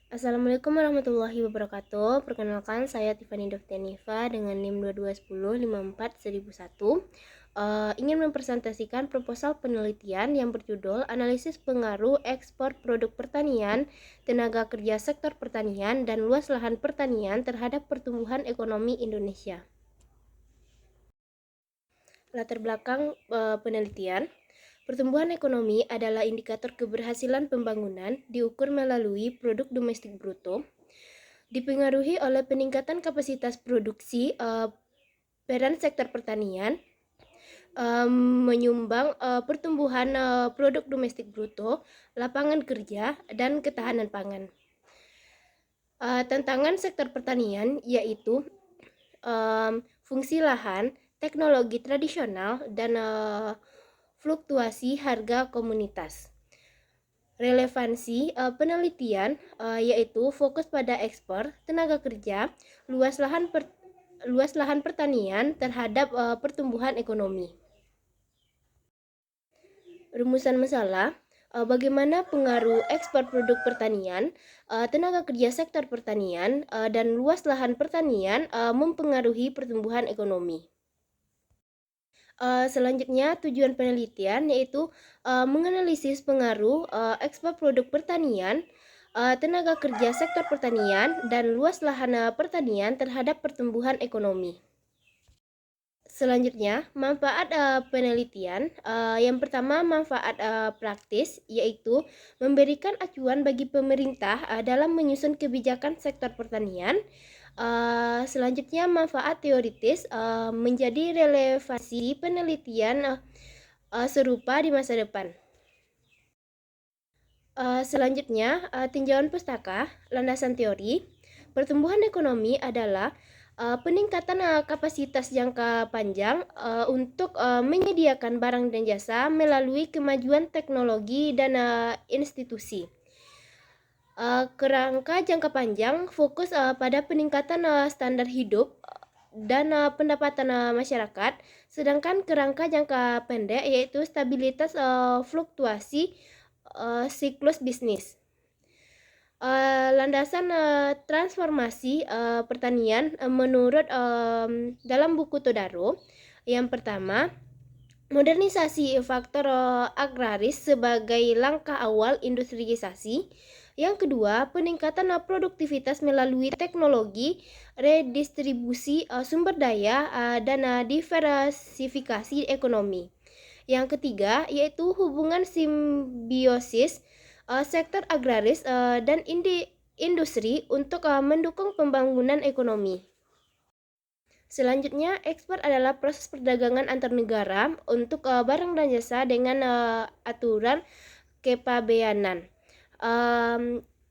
Assalamualaikum warahmatullahi wabarakatuh. Perkenalkan, saya Tiffany Dovtianifa dengan NIM 2210541001. Ingin mempresentasikan proposal penelitian yang berjudul Analisis Pengaruh Ekspor Produk Pertanian, Tenaga Kerja Sektor Pertanian, dan Luas Lahan Pertanian terhadap Pertumbuhan Ekonomi Indonesia. Latar belakang penelitian. Pertumbuhan ekonomi adalah indikator keberhasilan pembangunan diukur melalui produk domestik bruto, dipengaruhi oleh peningkatan kapasitas produksi, peran sektor pertanian, menyumbang pertumbuhan produk domestik bruto, lapangan kerja, dan ketahanan pangan. Tantangan sektor pertanian yaitu fungsi lahan, teknologi tradisional, dan fluktuasi harga komunitas. Relevansi penelitian yaitu fokus pada ekspor, tenaga kerja, luas lahan pertanian terhadap pertumbuhan ekonomi. Rumusan masalah, bagaimana pengaruh ekspor produk pertanian, tenaga kerja sektor pertanian, dan luas lahan pertanian mempengaruhi pertumbuhan ekonomi. Selanjutnya, tujuan penelitian yaitu menganalisis pengaruh ekspor produk pertanian, tenaga kerja sektor pertanian, dan luas lahan pertanian terhadap pertumbuhan ekonomi. Selanjutnya, manfaat penelitian. Yang pertama, manfaat praktis, yaitu memberikan acuan bagi pemerintah dalam menyusun kebijakan sektor pertanian. Selanjutnya, manfaat teoritis, menjadi relevansi penelitian serupa di masa depan. Selanjutnya, tinjauan pustaka, landasan teori. Pertumbuhan ekonomi adalah peningkatan kapasitas jangka panjang untuk menyediakan barang dan jasa melalui kemajuan teknologi dan institusi. Kerangka jangka panjang fokus pada peningkatan standar hidup dan pendapatan masyarakat, sedangkan kerangka jangka pendek yaitu stabilitas fluktuasi siklus bisnis. Landasan transformasi pertanian menurut dalam buku Todaro. Yang pertama, modernisasi faktor agraris sebagai langkah awal industrialisasi. Yang kedua, peningkatan produktivitas melalui teknologi, redistribusi sumber daya, dan diversifikasi ekonomi. Yang ketiga, yaitu hubungan simbiosis sektor agraris dan industri untuk mendukung pembangunan ekonomi. Selanjutnya, ekspor adalah proses perdagangan antar negara untuk barang dan jasa dengan aturan kepabeanan.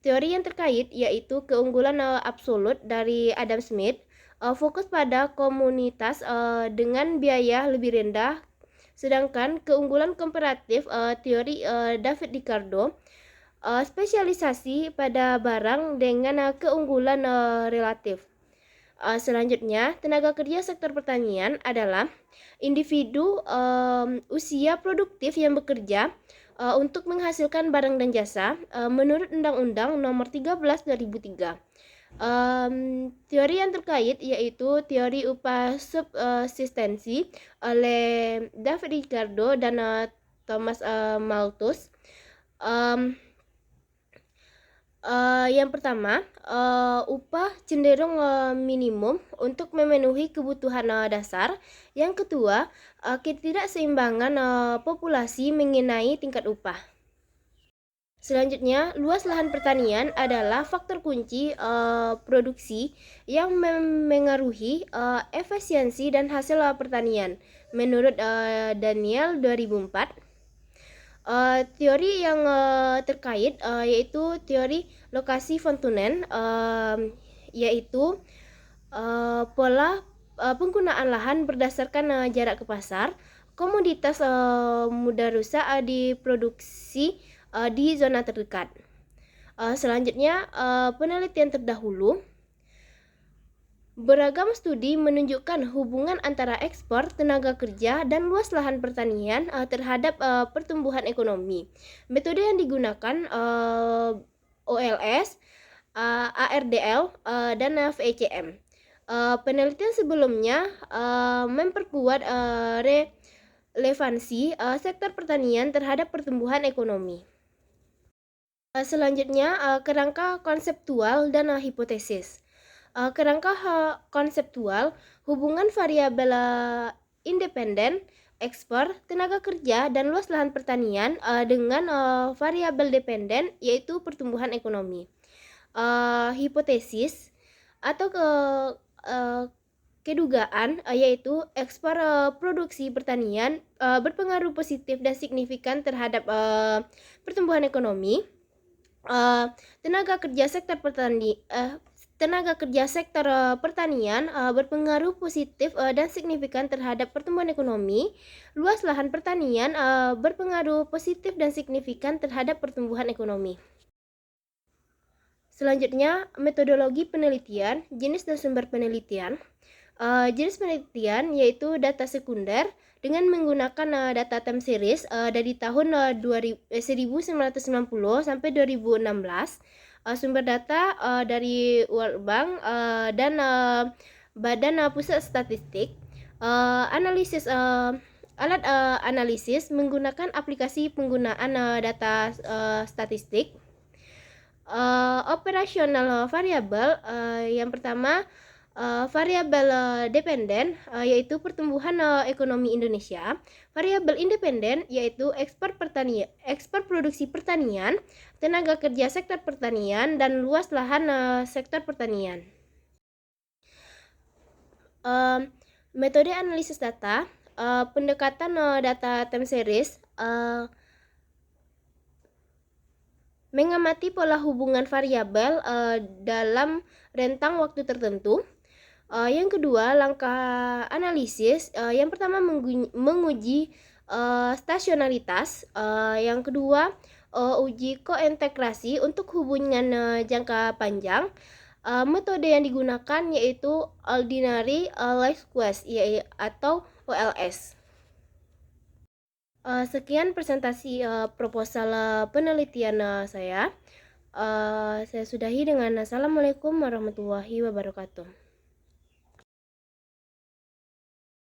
Teori yang terkait yaitu keunggulan absolut dari Adam Smith, fokus pada komunitas dengan biaya lebih rendah, sedangkan keunggulan komparatif teori David Ricardo, spesialisasi pada barang dengan keunggulan relatif. Selanjutnya, tenaga kerja sektor pertanian adalah individu usia produktif yang bekerja untuk menghasilkan barang dan jasa menurut Undang-Undang Nomor 13 2003. Teori yang terkait yaitu teori upah subsistensi oleh David Ricardo dan Thomas Malthus. Yang pertama, upah cenderung minimum untuk memenuhi kebutuhan dasar. Yang kedua, ketidakseimbangan populasi mengenai tingkat upah. Selanjutnya, luas lahan pertanian adalah faktor kunci produksi yang memengaruhi efisiensi dan hasil pertanian. Menurut Daniel 2004, teori yang terkait yaitu teori lokasi Fontunen, yaitu pola penggunaan lahan berdasarkan jarak ke pasar, komoditas mudah rusak diproduksi di zona terdekat. Selanjutnya, penelitian terdahulu. Beragam studi menunjukkan hubungan antara ekspor tenaga kerja dan luas lahan pertanian terhadap pertumbuhan ekonomi. Metode yang digunakan OLS, ARDL, dan VECM. Penelitian sebelumnya memperkuat relevansi sektor pertanian terhadap pertumbuhan ekonomi. Selanjutnya, kerangka konseptual dan hipotesis. Kerangka konseptual, hubungan variabel independen, ekspor, tenaga kerja, dan luas lahan pertanian dengan variabel dependen, yaitu pertumbuhan ekonomi. Hipotesis atau kedugaan, yaitu ekspor produksi pertanian berpengaruh positif dan signifikan terhadap pertumbuhan ekonomi. Tenaga kerja sektor pertanian berpengaruh positif dan signifikan terhadap pertumbuhan ekonomi. Luas lahan pertanian berpengaruh positif dan signifikan terhadap pertumbuhan ekonomi. Selanjutnya, metodologi penelitian, jenis dan sumber penelitian. Jenis penelitian yaitu data sekunder dengan menggunakan data time series dari tahun 1990 sampai 2016. Sumber data dari World Bank dan Badan Pusat Statistik. Analisis alat analisis menggunakan aplikasi penggunaan data statistik. Operasional variabel, yang pertama variabel dependen, yaitu pertumbuhan ekonomi Indonesia. Variabel independen yaitu ekspor produksi pertanian, tenaga kerja sektor pertanian, dan luas lahan sektor pertanian. Metode analisis data, pendekatan data time series, mengamati pola hubungan variabel dalam rentang waktu tertentu. Yang kedua, langkah analisis. Yang pertama, menguji stasionaritas. Yang kedua, uji kointegrasi untuk hubungan jangka panjang. Metode yang digunakan yaitu Ordinary Least Squares atau OLS. Sekian presentasi proposal penelitian saya. Saya sudahi dengan Assalamualaikum warahmatullahi wabarakatuh.